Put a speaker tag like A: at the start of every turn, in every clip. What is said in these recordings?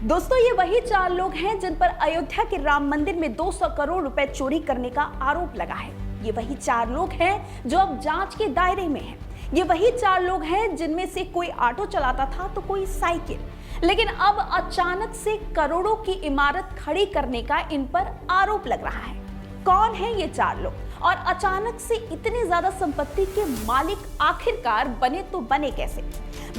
A: दोस्तों, ये वही 4 लोग हैं जिन पर अयोध्या के राम मंदिर में 200 करोड़ रुपए चोरी करने का आरोप लगा है। ये वही 4 लोग हैं जो अब जांच के दायरे में हैं। ये वही 4 लोग हैं जिनमें से कोई ऑटो चलाता था तो कोई साइकिल, लेकिन अब अचानक से करोड़ों की इमारत खड़ी करने का इन पर आरोप लग रहा है। कौन है ये 4 लोग और अचानक से इतनी ज्यादा संपत्ति के मालिक आखिरकार बने तो बने कैसे?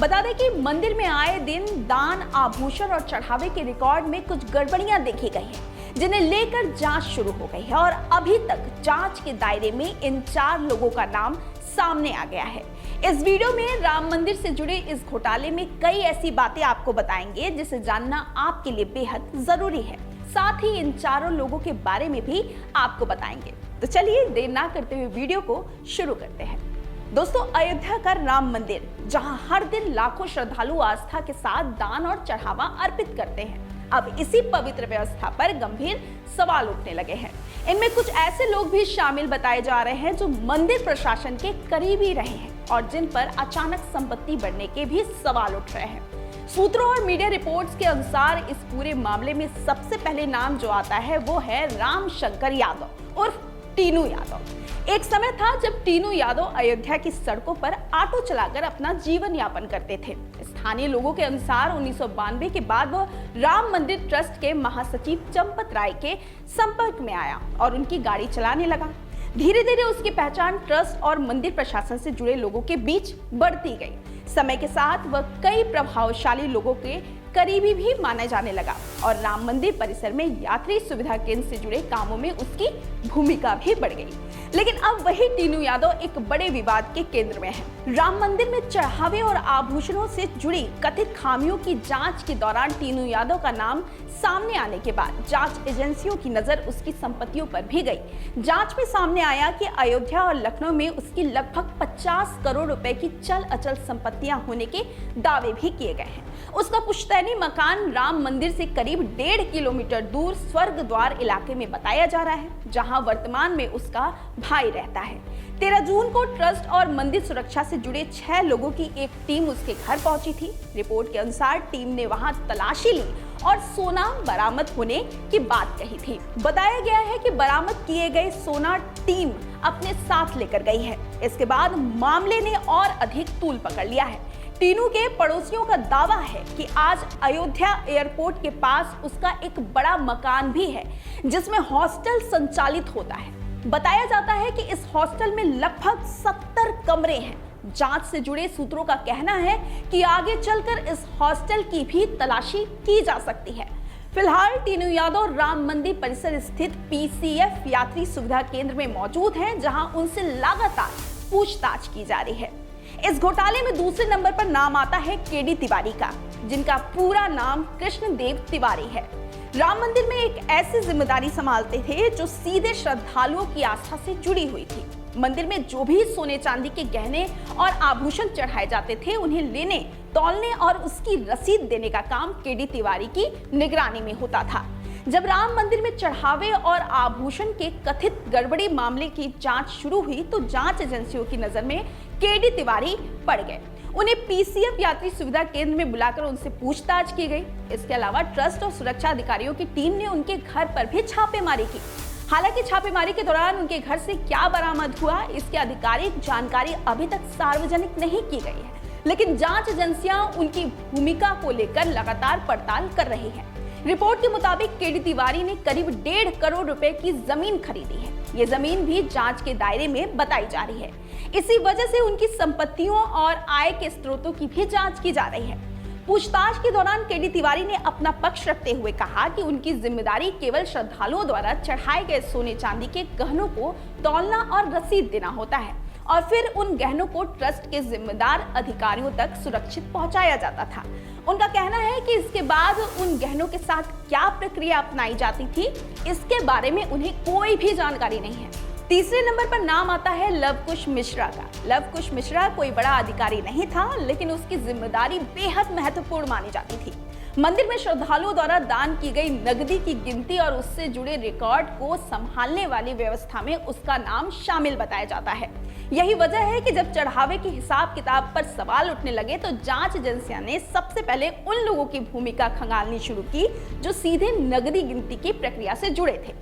A: बता दें कि मंदिर में आए दिन दान, आभूषण और चढ़ावे के रिकॉर्ड में कुछ गड़बड़ियां देखी गई हैं, जिन्हें लेकर जांच शुरू हो गई है और अभी तक जांच के दायरे में इन 4 लोगों का नाम सामने आ गया है। इस वीडियो में राम मंदिर से जुड़े इस घोटाले में कई ऐसी बातें आपको बताएंगे जिसे जानना आपके लिए बेहद जरूरी है। साथ ही इन 4 लोगों के बारे में भी आपको बताएंगे। तो चलिए देर ना करते हुए वीडियो को शुरू करते हैं। दोस्तों, अयोध्या का राम मंदिर, जहां हर दिन लाखों श्रद्धालु आस्था के साथ दान और चढ़ावा अर्पित करते हैं, अब इसी पवित्र व्यवस्था पर गंभीर सवाल उठने लगे हैं। इनमें कुछ ऐसे लोग भी शामिल बताए जा रहे हैं जो मंदिर प्रशासन के करीबी रहे हैं और जिन पर अचानक संपत्ति बढ़ने के भी सवाल उठ रहे हैं। सूत्रों और मीडिया रिपोर्ट्स के अनुसार इस पूरे मामले में सबसे पहले नाम जो आता है वो है राम शंकर यादव उर्फ टीनू यादव। एक समय था जब टीनू यादव अयोध्या की सड़कों पर ऑटो चलाकर अपना जीवन यापन करते थे। स्थानीय लोगों के अनुसार 1992 के बाद वो राम मंदिर ट्रस्ट के महासचिव चंपत राय के संपर्क में आया और उनकी गाड़ी चलाने लगा। धीरे धीरे उसकी पहचान ट्रस्ट और मंदिर प्रशासन से जुड़े लोगों के बीच बढ़ती गई। समय के साथ वह कई प्रभावशाली लोगों के करीबी भी माना जाने लगा और राम मंदिर परिसर में यात्री सुविधा केंद्र से जुड़े कामों में उसकी भूमिका भी बढ़ गई। लेकिन अब वही टीनू यादव एक बड़े विवाद के केंद्र में है। राम मंदिर में चढ़ावे और आभूषणों से जुड़ी कथित खामियों की जांच के दौरान टीनू यादव का नाम सामने आने के बाद जांच एजेंसियों की नजर उसकी संपत्तियों पर भी गई। जांच में सामने आया कि अयोध्या और लखनऊ में उसकी लगभग 50 करोड़ रुपए की चल अचल संपत्तियां होने के दावे भी किए गए हैं। उसका पुश्तैनी मकान राम मंदिर से करीब 1.5 किलोमीटर दूर स्वर्ग द्वार इलाके में बताया जा रहा है, जहां वर्तमान में उसका भाई रहता है। 13 जून को ट्रस्ट और मंदिर सुरक्षा से जुड़े 6 लोगों की एक टीम उसके घर पहुंची थी। रिपोर्ट के अनुसार टीम ने वहां तलाशी ली और सोना बरामद होने की बात कही थी। बताया गया है कि बरामद किए गए सोना टीम अपने साथ लेकर गई है। इसके बाद मामले ने और अधिक तूल पकड़ लिया है। टीनू के पड़ोसियों का दावा है कि आज अयोध्या एयरपोर्ट के पास उसका एक बड़ा मकान भी है जिसमें हॉस्टल संचालित होता है। बताया जाता है कि इस हॉस्टल में लगभग 70 कमरे हैं। जांच से जुड़े सूत्रों का कहना है कि आगे चलकर इस हॉस्टल की भी तलाशी की जा सकती है। फिलहाल टीनू यादव राम मंदिर परिसर स्थित PCF यात्री सुविधा केंद्र में मौजूद हैं, जहां उनसे लगातार पूछताछ की जा रही है। इस घोटाले में दूसरे नंबर पर नाम आता है KD तिवारी का, जिनका पूरा नाम कृष्णदेव तिवारी है। राम मंदिर में एक ऐसी जिम्मेदारी संभालते थे जो सीधे श्रद्धालुओं की आस्था से जुड़ी हुई थी। मंदिर में जो भी सोने चांदी के गहने और आभूषण चढ़ाए जाते थे, उन्हें लेने, तौलने और उसकी रसीद देने का काम KD तिवारी की निगरानी में होता था। जब राम मंदिर में चढ़ावे और आभूषण के कथित गड़बड़ी मामले की जांच शुरू हुई तो जांच एजेंसियों की नजर में KD तिवारी पड़ गए। उन्हें PCF यात्री सुविधा केंद्र में बुलाकर उनसे पूछताछ की गई। इसके अलावा ट्रस्ट और सुरक्षा अधिकारियों की टीम ने उनके घर पर भी छापेमारी की। हालांकि छापेमारी के दौरान उनके घर से क्या बरामद हुआ, इसकी आधिकारिक जानकारी अभी तक सार्वजनिक नहीं की गई है, लेकिन जांच एजेंसियां उनकी भूमिका को लेकर लगातार पड़ताल कर रही हैं। रिपोर्ट के मुताबिक KD तिवारी ने करीब 1.5 करोड़ रुपए की जमीन खरीदी है। ये जमीन भी जांच के दायरे में बताई जा रही है। इसी वजह से उनकी संपत्तियों और आय के स्रोतों की भी जांच की जा रही है। पूछताछ के दौरान KD तिवारी ने अपना पक्ष रखते हुए कहा कि उनकी जिम्मेदारी केवल श्रद्धालुओं द्वारा चढ़ाए गए सोने चांदी के गहनों को तौलना और रसीद देना होता है और फिर उन गहनों को ट्रस्ट के जिम्मेदार अधिकारियों तक सुरक्षित पहुंचाया जाता था। उनका कहना है कि इसके बाद उन गहनों के साथ क्या प्रक्रिया अपनाई जाती थी, इसके बारे में उन्हें कोई भी जानकारी नहीं है। तीसरे नंबर पर नाम आता है लवकुश मिश्रा का। लवकुश मिश्रा कोई बड़ा अधिकारी नहीं था, लेकिन उसकी जिम्मेदारी बेहद महत्वपूर्ण मानी जाती थी। मंदिर में श्रद्धालुओं द्वारा दान की गई नकदी की गिनती और उससे जुड़े रिकॉर्ड को संभालने वाली व्यवस्था में उसका नाम शामिल बताया जाता है। यही वजह है कि जब चढ़ावे के हिसाब किताब पर सवाल उठने लगे तो जांच एजेंसियां ने सबसे पहले उन लोगों की भूमिका खंगालनी शुरू की जो सीधे नकदी गिनती की प्रक्रिया से जुड़े थे।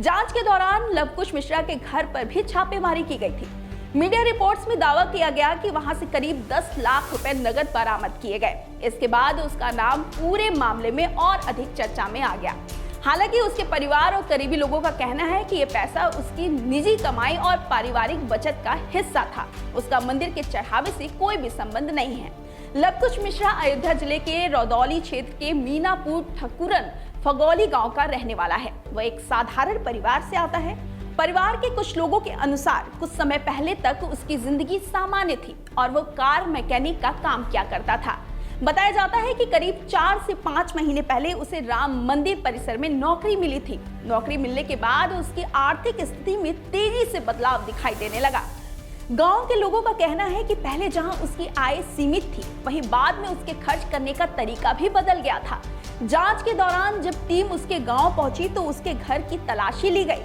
A: जांच के दौरान लवकुश मिश्रा के घर पर भी छापेमारी की गई थी। मीडिया रिपोर्ट्स में दावा किया गया कि वहां से करीब 10 लाख रुपए नगद बरामद किए गए। इसके बाद उसका नाम पूरे मामले में और अधिक चर्चा में आ गया। हालांकि उसके परिवार और करीबी लोगों का कहना है कि ये पैसा उसकी निजी कमाई और पारिवारिक बचत का हिस्सा था। उसका मंदिर के चढ़ावे से कोई भी संबंध नहीं है। लवकुश मिश्रा अयोध्या जिले के रौदौली क्षेत्र के मीनापुर ठकुरन फगौली गांव का रहने वाला है। वह एक साधारण परिवार से आता है। परिवार के कुछ लोगों के अनुसार कुछ समय पहले तक उसकी जिंदगी सामान्य थी और वो कार मैकेनिक का काम किया करता था। बताया जाता है कि करीब 4 से 5 महीने पहले उसे राम मंदिर परिसर में नौकरी मिली थी। नौकरी मिलने के बाद उसकी आर्थिक स्थिति में तेजी से बदलाव दिखाई देने लगा। गांव के लोगों का कहना है कि पहले जहां उसकी आय सीमित थी, वहीं बाद में उसके खर्च करने का तरीका भी बदल गया था। जांच के दौरान जब टीम उसके गांव पहुंची तो उसके घर की तलाशी ली गई।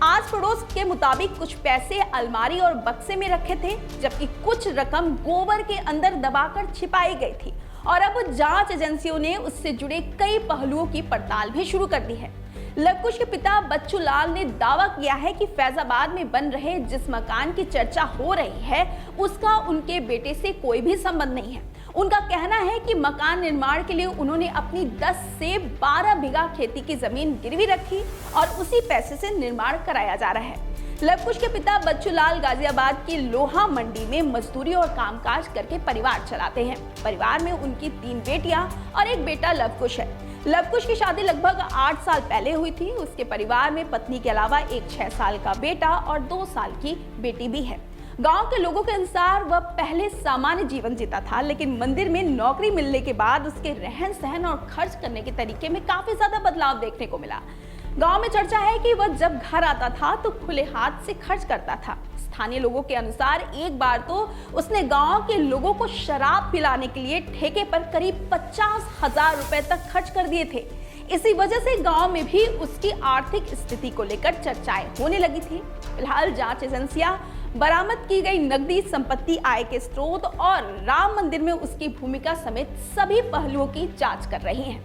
A: आस पड़ोस के मुताबिक कुछ पैसे अलमारी और बक्से में रखे थे, जबकि कुछ रकम गोबर के अंदर दबाकर छिपाई गई थी। और अब जांच एजेंसियों ने उससे जुड़े कई पहलुओं की पड़ताल भी शुरू कर दी है। लवकुश के पिता बच्चू लाल ने दावा किया है कि फैजाबाद में बन रहे जिस मकान की चर्चा हो रही है उसका उनके बेटे से कोई भी संबंध नहीं है। उनका कहना है कि मकान निर्माण के लिए उन्होंने अपनी 10 से 12 बीघा खेती की जमीन गिरवी रखी और उसी पैसे से निर्माण कराया जा रहा है। लवकुश के पिता बच्चू लाल गाजियाबाद की लोहा मंडी में मजदूरी और कामकाज करके परिवार चलाते हैं। परिवार में उनकी 3 बेटियां और एक बेटा लवकुश है। लवकुश की शादी लगभग 8 साल पहले हुई थी। उसके परिवार में पत्नी के अलावा एक 6 साल का बेटा और 2 साल की बेटी भी है। गांव के लोगों के अनुसार वह पहले सामान्य जीवन जीता था, लेकिन मंदिर में नौकरी मिलने के बाद उसके रहन सहन और खर्च करने के तरीके में काफी ज्यादा बदलाव देखने को मिला। गांव में चर्चा है कि वह जब घर आता था तो खुले हाथ से खर्च करता था। स्थानीय लोगों के अनुसार एक बार तो उसने गांव के लोगों को शराब पिलाने के लिए ठेके पर करीब 50,000 रुपए तक खर्च कर दिए थे। इसी वजह से गांव में भी उसकी आर्थिक स्थिति को लेकर चर्चाएं होने लगी थी। फिलहाल जांच एजेंसियां बरामद की गई नकदी संपत्ति, आय के स्रोत और राम मंदिर में उसकी भूमिका समेत सभी पहलुओं की जांच कर रही हैं।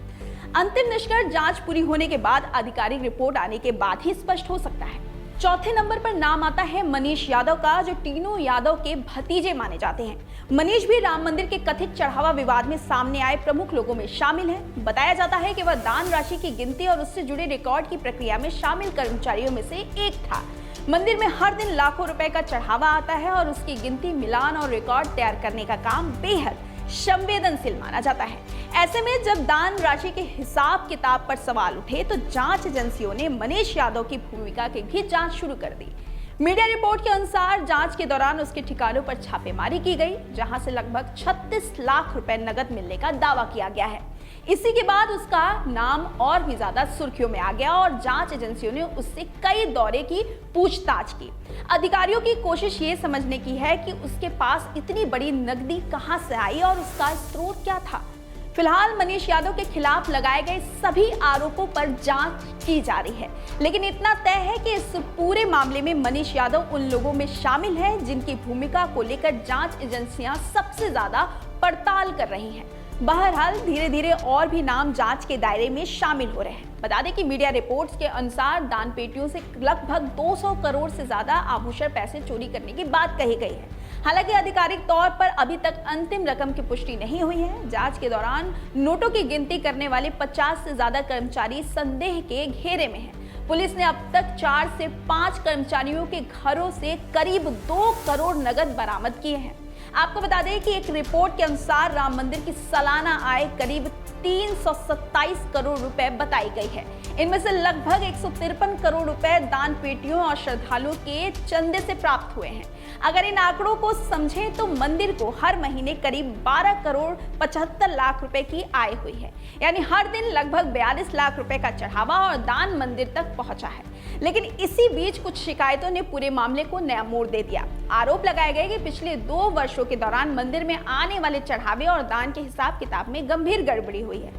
A: अंतिम निष्कर्ष जांच पूरी होने के बाद आधिकारिक रिपोर्ट आने के बाद ही स्पष्ट हो सकता है। चौथे नंबर पर नाम आता है मनीष यादव का, जो टीनू यादव के भतीजे माने जाते हैं। मनीष भी राम मंदिर के कथित चढ़ावा विवाद में सामने आए प्रमुख लोगों में शामिल हैं। बताया जाता है कि वह दान राशि की गिनती और उससे जुड़े रिकॉर्ड की प्रक्रिया में शामिल कर्मचारियों में से एक था। मंदिर में हर दिन लाखों रुपए का चढ़ावा आता है और उसकी गिनती, मिलान और रिकॉर्ड तैयार करने का काम बेहद संवेदनशील माना जाता है। ऐसे में जब दान राशि के हिसाब किताब पर सवाल उठे तो जांच एजेंसियों ने मनीष यादव की भूमिका की भी जांच शुरू कर दी। मीडिया रिपोर्ट के अनुसार जांच के दौरान उसके ठिकानों पर छापेमारी की गई, जहां से लगभग 36 लाख रुपए नकद मिलने का दावा किया गया है। इसी के बाद उसका नाम और भी ज्यादा सुर्खियों में आ गया और जांच एजेंसियों ने उससे कई दौरे की पूछताछ की। अधिकारियों की कोशिश ये समझने की है कि उसके पास इतनी बड़ी नकदी कहां से आई और उसका स्रोत क्या था। फिलहाल मनीष यादव के खिलाफ लगाए गए सभी आरोपों पर जांच की जा रही है, लेकिन इतना तय है कि इस पूरे मामले में मनीष यादव उन लोगों में शामिल है जिनकी भूमिका को लेकर जांच एजेंसियां सबसे ज्यादा पड़ताल कर रही हैं। बहरहाल धीरे धीरे और भी नाम जांच के दायरे में शामिल हो रहे हैं। बता दें कि मीडिया रिपोर्ट्स के अनुसार दान पेटियों से लगभग 200 करोड़ से ज्यादा आभूषण पैसे चोरी करने की बात कही गई है। हालांकि आधिकारिक तौर पर अभी तक अंतिम रकम की पुष्टि नहीं हुई है। जांच के दौरान नोटों की गिनती करने वाले 50 से ज्यादा कर्मचारी संदेह के घेरे में हैं। पुलिस ने अब तक 4 से 5 कर्मचारियों के घरों से करीब 2 करोड़ नगद बरामद किए हैं। आपको बता दें कि एक रिपोर्ट के अनुसार राम मंदिर की सालाना आय करीब 327 करोड़ रुपए बताई गई है। इनमें से लगभग 153 करोड़ रुपए दान पेटियों और श्रद्धालुओं के चंदे से प्राप्त हुए हैं। अगर इन आंकड़ों को समझें तो मंदिर को हर महीने करीब 12 करोड़ 75 लाख रुपए की आय हुई है, यानी हर दिन लगभग 42 लाख रुपए का चढ़ावा और दान मंदिर तक पहुंचा है। लेकिन इसी बीच कुछ शिकायतों ने पूरे मामले को नया मोड़ दे दिया। आरोप लगाए गए कि पिछले 2 वर्षों के दौरान मंदिर में आने वाले चढ़ावे और दान के हिसाब किताब में गंभीर गड़बड़ी हुई है।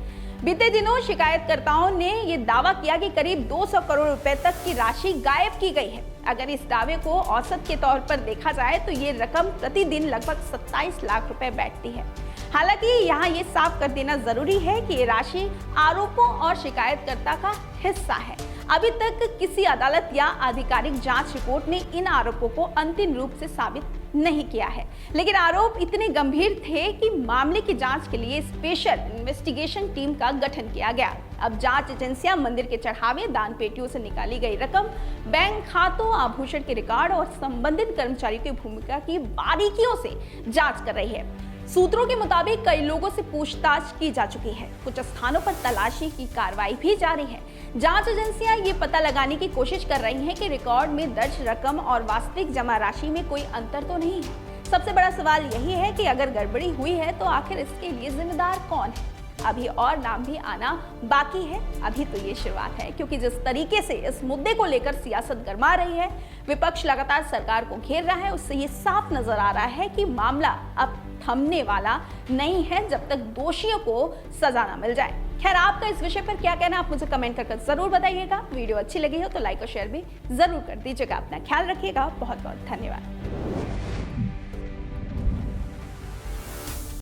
A: बीते दिनों शिकायतकर्ताओं ने ये दावा किया कि करीब 200 करोड़ रुपए तक की राशि गायब की गई है। अगर इस दावे को औसत के तौर पर देखा जाए तो ये रकम प्रतिदिन लगभग 27 लाख रुपए बैठती है। हालांकि यहाँ ये साफ कर देना जरूरी है कि ये राशि आरोपों और शिकायतकर्ता का हिस्सा है। अभी तक किसी अदालत या आधिकारिक जांच रिपोर्ट ने इन आरोपों को अंतिम रूप से साबित नहीं किया है, लेकिन आरोप इतने गंभीर थे कि मामले की जांच के लिए स्पेशल इन्वेस्टिगेशन टीम का गठन किया गया। अब जांच एजेंसियां मंदिर के चढ़ावे, दान पेटियों से निकाली गई रकम, बैंक खातों, आभूषण के रिकॉर्ड और संबंधित कर्मचारियों की भूमिका की बारीकियों से जांच कर रही है। सूत्रों के मुताबिक कई लोगों से पूछताछ की जा चुकी है। कुछ स्थानों पर तलाशी की कार्रवाई भी जारी है। जांच एजेंसियां ये पता लगाने की कोशिश कर रही हैं कि रिकॉर्ड में दर्ज रकम और वास्तविक जमा राशि में कोई अंतर तो नहीं है। सबसे बड़ा सवाल यही है कि अगर गड़बड़ी हुई है तो आखिर इसके लिए जिम्मेदार कौन है। अभी और नाम भी आना बाकी है। अभी तो ये शुरुआत है, क्योंकि जिस तरीके से इस मुद्दे को लेकर सियासत गरमा रही है, विपक्ष लगातार सरकार को घेर रहा है, उससे ये साफ नजर आ रहा है कि मामला अब थमने वाला नहीं है जब तक दोषियों को सजा न मिल जाए। खैर, आपका इस विषय पर क्या कहना, आप मुझे कमेंट कर जरूर बताइएगा। वीडियो अच्छी लगी हो तो लाइक और शेयर भी जरूर कर दीजिएगा। अपना ख्याल रखिएगा। बहुत बहुत धन्यवाद।